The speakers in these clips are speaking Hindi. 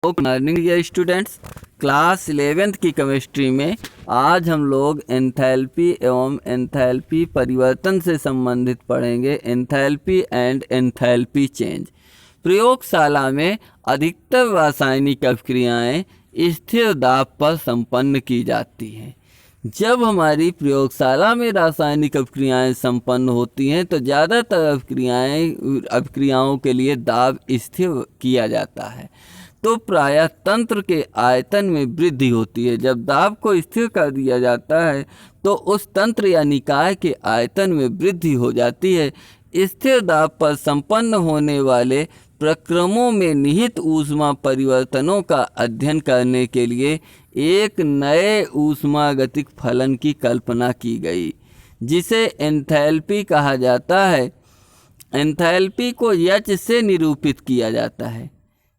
Good morning dear students. Class 11th की केमिस्ट्री में आज हम लोग एंथैल्पी एवं एंथैल्पी परिवर्तन से संबंधित पढ़ेंगे। Enthalpy and enthalpy change. प्रयोगशाला में अधिकतर रासायनिक अभिक्रियाएं स्थिर दाब पर संपन्न की जाती हैं। जब हमारी प्रयोगशाला में रासायनिक अभिक्रियाएं संपन्न होती हैं तो ज़्यादातर अभिक्रियाओं के लिए दाब स्थिर किया जाता है, तो प्रायः तंत्र के आयतन में वृद्धि होती है। जब दाब को स्थिर कर दिया जाता है तो उस तंत्र या निकाय के आयतन में वृद्धि हो जाती है। स्थिर दाब पर संपन्न होने वाले प्रक्रमों में निहित ऊष्मा परिवर्तनों का अध्ययन करने के लिए एक नए ऊष्मागतिक फलन की कल्पना की गई, जिसे एंथैल्पी कहा जाता है। एंथैल्पी को एच से निरूपित किया जाता है।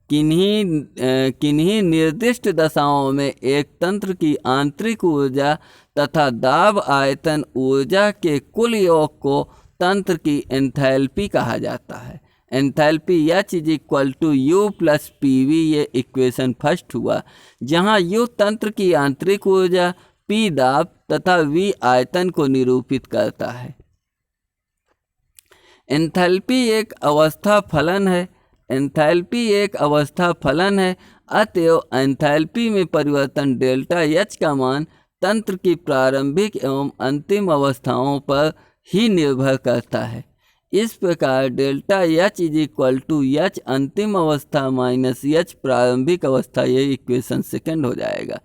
किन्हीं निर्दिष्ट दशाओं में एक तंत्र की आंतरिक ऊर्जा तथा दाब आयतन ऊर्जा के कुल योग को तंत्र की एंथैल्पी कहा जाता है। एंथैल्पी H = U + PV, ये इक्वेशन फर्स्ट हुआ, जहां U तंत्र की आंतरिक ऊर्जा, P दाब तथा V आयतन को निरूपित करता है। एंथैल्पी एक अवस्था फलन है। एंथैल्पी एक अवस्था फलन है, अतएव एंथैल्पी में परिवर्तन डेल्टा H का मान तंत्र की प्रारंभिक एवं अंतिम अवस्थाओं पर ही निर्भर करता है। इस प्रकार डेल्टा H = H अंतिम अवस्था माइनस H प्रारंभिक अवस्था, ये इक्वेशन सेकंड हो जाएगा।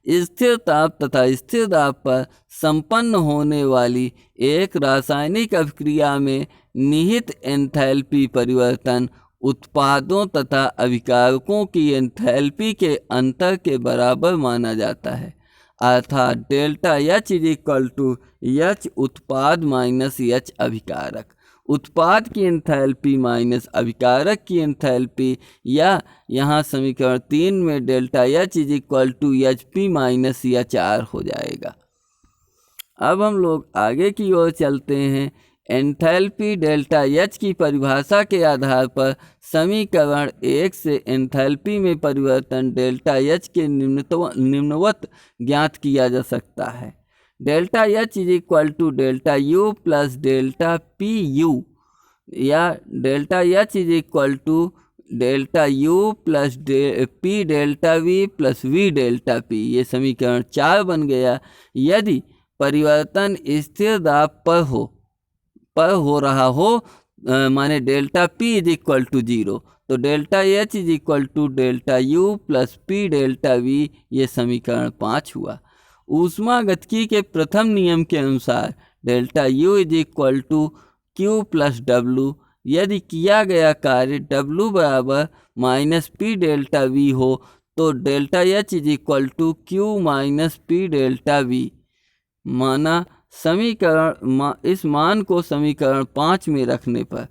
स्थिर ताप तथा स्थिर दाब पर संपन्न होने वाली एक रासायनिक अभिक्रिया में निहित एंथैल्पी परिवर्तन उत्पादों तथा अभिकारकों की एंथैल्पी के अंतर के बराबर माना जाता है, अर्थात डेल्टा H = H उत्पाद माइनस H अभिकारक। उत्पाद की एंथैल्पी माइनस अभिकारक की एंथैल्पी, या यहाँ समीकरण 3 में delta H = HP minus HR हो जाएगा। अब हम लोग आगे की ओर चलते हैं। एंथैल्पी डेल्टा H की परिभाषा के आधार पर समीकरण 1 से एंथैल्पी में परिवर्तन डेल्टा H के निम्नवत ज्ञात किया जा सकता है। Delta H = delta U + delta PU, या delta H = delta U + P delta V + V delta P, ये समीकरण 4 बन गया। यदि परिवर्तन स्थिर दाब पर हो रहा हो, माने डेल्टा P = 0, तो delta H = delta U + P delta V, ये समीकरण 5 हुआ। ऊष्मागतिकी के प्रथम नियम के अनुसार डेल्टा U = Q + W, यदि किया गया कार्य W बराबर माइनस P डेल्टा V हो तो delta H = Q - P delta V। माना इस मान को समीकरण 5 में रखने पर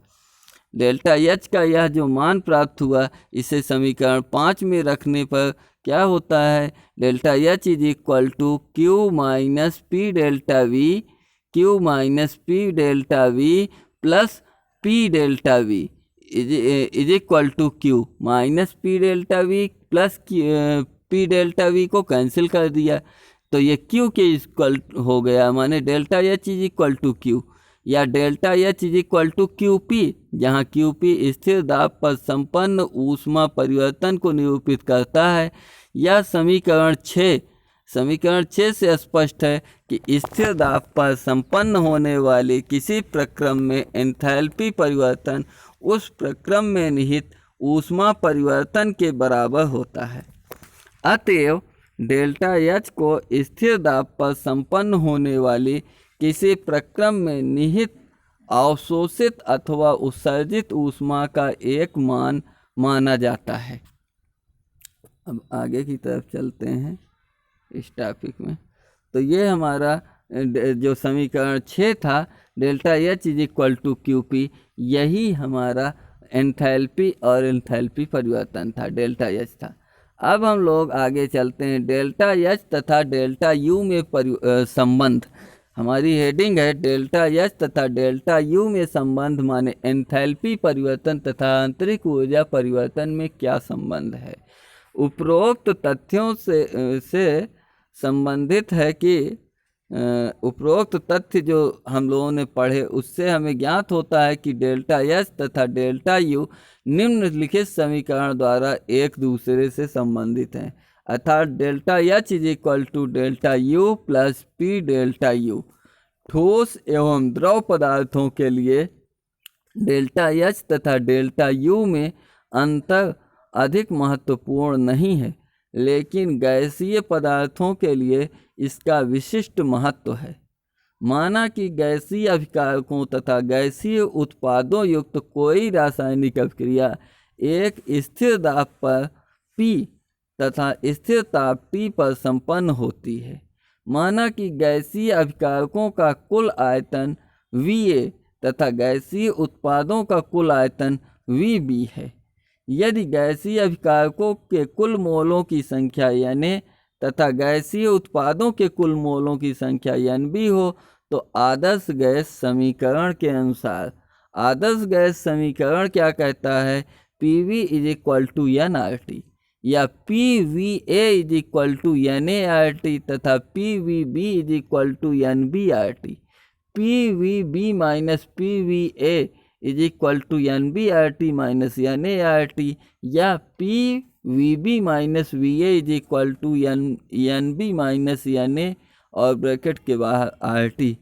डेल्टा H का यह जो मान प्राप्त हुआ, इसे समीकरण 5 में रखने पर क्या होता है? Delta H = Q - P delta V, Q - P delta V plus P delta V = Q - P delta V plus P delta V को कैंसिल कर दिया, तो ये Q के इक्वल हो गया, माने डेल्टा H = Q, या डेल्टा H = QP, जहाँ QP स्थिर दाब पर संपन्न ऊष्मा परिवर्तन को निरूपित करता है। यह समीकरण 6 से स्पष्ट है कि स्थिर दाब पर संपन्न होने वाले किसी प्रक्रम में एंथैल्पी परिवर्तन उस प्रक्रम में निहित ऊष्मा परिवर्तन के बराबर होता है। अतएव डेल्टा H को स्थिर दाब पर संपन्न होने वाली किसी प्रक्रम में निहित अवशोषित अथवा उत्सर्जित ऊष्मा का एक मान माना जाता है। अब आगे की तरफ चलते हैं इस टॉपिक में। तो ये हमारा जो समीकरण 6 था, डेल्टा H = QP, यही हमारा एंथैल्पी और एंथैल्पी परिवर्तन था, डेल्टा H था। अब हम लोग आगे चलते हैं। डेल्टा H तथा डेल्टा U में संबंध। हमारी हेडिंग है डेल्टा H तथा डेल्टा U में संबंध, माने एंथैल्पी परिवर्तन तथा आंतरिक ऊर्जा परिवर्तन में क्या संबंध है। उपरोक्त तथ्यों से संबंधित है कि उपरोक्त तथ्य जो हम लोगों ने पढ़े उससे हमें ज्ञात होता है कि डेल्टा एच तथा डेल्टा यू निम्नलिखित समीकरण द्वारा एक दूसरे से संबंधित हैं, अर्थात delta H is equal to delta U plus P delta U. ठोस एवं द्रव पदार्थों के लिए डेल्टा एच तथा डेल्टा यू में अंतर अधिक महत्वपूर्ण नहीं है, लेकिन गैसीय पदार्थों के लिए इसका विशिष्ट महत्व है। माना कि गैसीय अभिकारकों तथा गैसीय उत्पादों युक्त कोई रासायनिक अभिक्रिया एक स्थिर दाब पर P तथा स्थिर ताप T पर संपन्न होती है। माना कि गैसीय अभिकारकों का कुल आयतन Va तथा गैसीय उत्पादों का कुल आयतन Vb है। यदि गैसीय अभिकारकों के कुल मोलों की संख्या Na तथा गैसीय उत्पादों के कुल मोलों की संख्या Nb हो तो आदर्श गैस समीकरण के अनुसार आदर्श गैस समीकरण क्या कहता है? PV is equal to NRT या PVA is equal to NART तथा PVB is equal to NBRT। PVB minus PVA is equal to NBRT minus NART या PVB minus VA is equal to NB minus NA और ब्रैकेट के बाहर RT।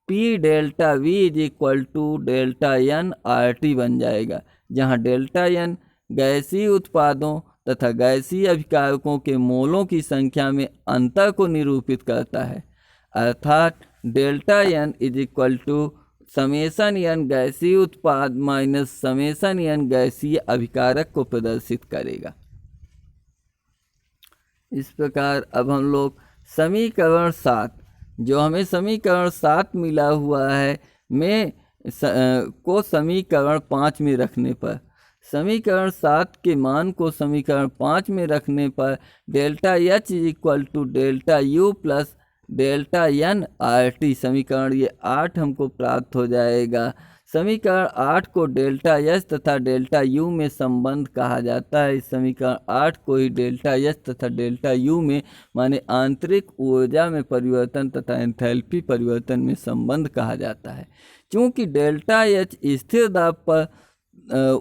P delta V is equal to delta N RT बन जाएगा, जहाँ डेल्टा N गैसीय उत्पादों तथा गैसीय अभिकारकों के मोलों की संख्या में अंतर को निरूपित करता है, अर्थात delta N is equal to summation N गैसीय उत्पाद माइनस समेसन N गैसीय अभिकारक को प्रदर्शित करेगा। इस प्रकार अब हम लोग समीकरण 7, जो हमें समीकरण 7 मिला हुआ है में को समीकरण 5 में रखने पर, समीकरण 7 के मान को समीकरण 5 में रखने पर delta H is equal to delta U plus delta N RT समीकरण ये 8 हमको प्राप्त हो जाएगा। समीकरण 8 को डेल्टा एच तथा डेल्टा यू में संबंध कहा जाता है। इस समीकरण 8 को ही डेल्टा एच तथा डेल्टा यू में माने आंतरिक ऊर्जा में परिवर्तन तथा एंथैल्पी परिवर्तन में संबंध कहा जाता है। चूँकि डेल्टा एच स्थिर दाब पर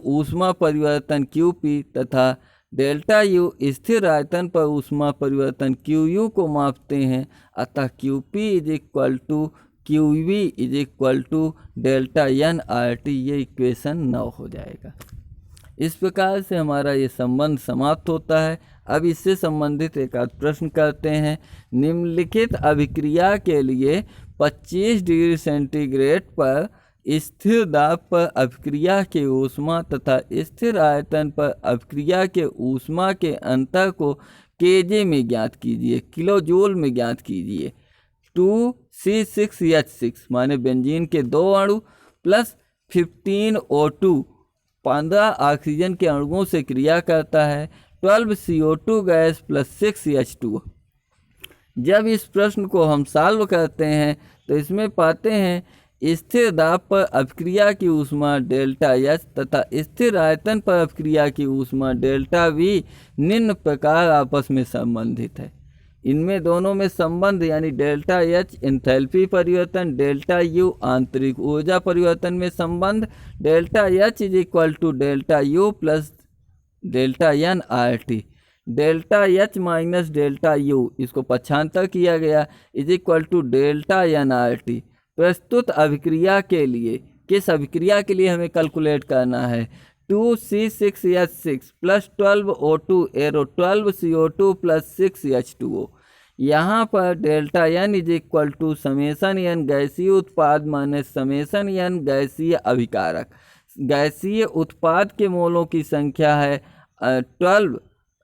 ऊष्मा परिवर्तन QP तथा डेल्टा यू स्थिर आयतन पर ऊष्मा परिवर्तन QU को मापते हैं, अतः QP is equal to QV is equal to delta N RT। ये इक्वेशन 9 हो जाएगा। इस प्रकार से हमारा ये संबंध समाप्त होता है। अब इससे संबंधित एक आध प्रश्न करते हैं। निम्नलिखित अभिक्रिया के लिए 25 डिग्री सेंटीग्रेड पर स्थिर दाब पर अभिक्रिया के ऊष्मा तथा स्थिर आयतन पर अभिक्रिया के ऊष्मा के अंतर को केजे में ज्ञात कीजिए, किलोजूल में ज्ञात कीजिए। 2C6H6 माने बेंजीन के 2 अणु प्लस 15 O2 15 ऑक्सीजन के अणुओं से क्रिया करता है, 12 CO2 गैस प्लस 6 H2। जब इस प्रश्न को हम सॉल्व करते हैं तो इसमें पाते हैं स्थिर दाब पर अभिक्रिया की ऊष्मा डेल्टा एच तथा स्थिर आयतन पर अभिक्रिया की ऊष्मा डेल्टा वी निम्न प्रकार आपस में संबंधित है। इनमें दोनों में संबंध यानी डेल्टा एच एंथैल्पी परिवर्तन, डेल्टा यू आंतरिक ऊर्जा परिवर्तन में संबंध, delta H is equal to delta U plus delta N RT। Delta H minus delta U इसको पक्षांतर किया गया is equal to delta N RT। प्रस्तुत अभिक्रिया के लिए किस अभिक्रिया के लिए हमें कैलकुलेट करना है? 2C6H6 plus 12 O2 arrow 12 CO2 plus 6 H2O। यहाँ पर delta N is equal to summation N गैसीय उत्पाद माइनस समेसन एन गैसीय अभिकारक। गैसीय उत्पाद के मोलों की संख्या है 12,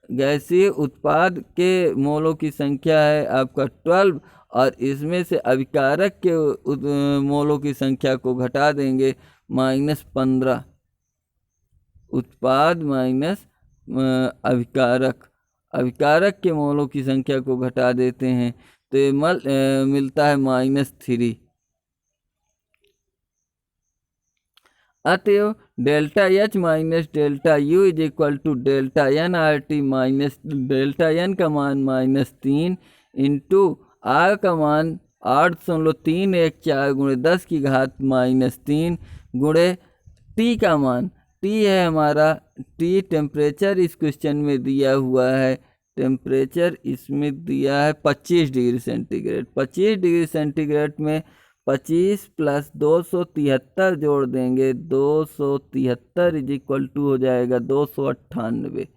गैसीय उत्पाद के मोलों की संख्या है आपका 12 और इसमें से अभिकारक के मोलों की संख्या को घटा देंगे -15। उत्पाद माइनस अभिकारक, अभिकारक के मोलों की संख्या को घटा देते हैं तो ये मिलता है -3। अतएव delta H minus delta U is equal to delta N R T minus delta N का मान -3 इंटू आर का मान 8.314 गुणे 10 की घात -3 गुणे टी का मान, टी है हमारा, टी टेम्परेचर इस क्वेश्चन में दिया हुआ है, टेम्परेचर इसमें दिया है 25 डिग्री सेंटीग्रेड। 25 डिग्री सेंटीग्रेड में 25 प्लस 273 जोड़ देंगे, 273 इज इक्वल टू हो जाएगा 298,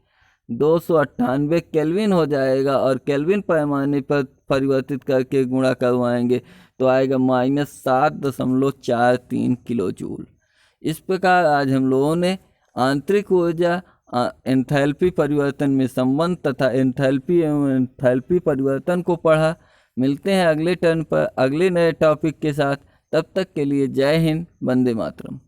298 केल्विन हो जाएगा, और केल्विन पैमाने पर परिवर्तित करके गुणा करवाएंगे तो आएगा -7.43 किलो जूल। इस प्रकार आज हम लोगों ने आंतरिक ऊर्जा, एंथैल्पी परिवर्तन में संबंध तथा एंथैल्पी एवं एंथैल्पी परिवर्तन को पढ़ा। मिलते हैं अगले टर्न पर अगले नए टॉपिक के साथ। तब तक के लिए जय हिंद, वंदे मातरम।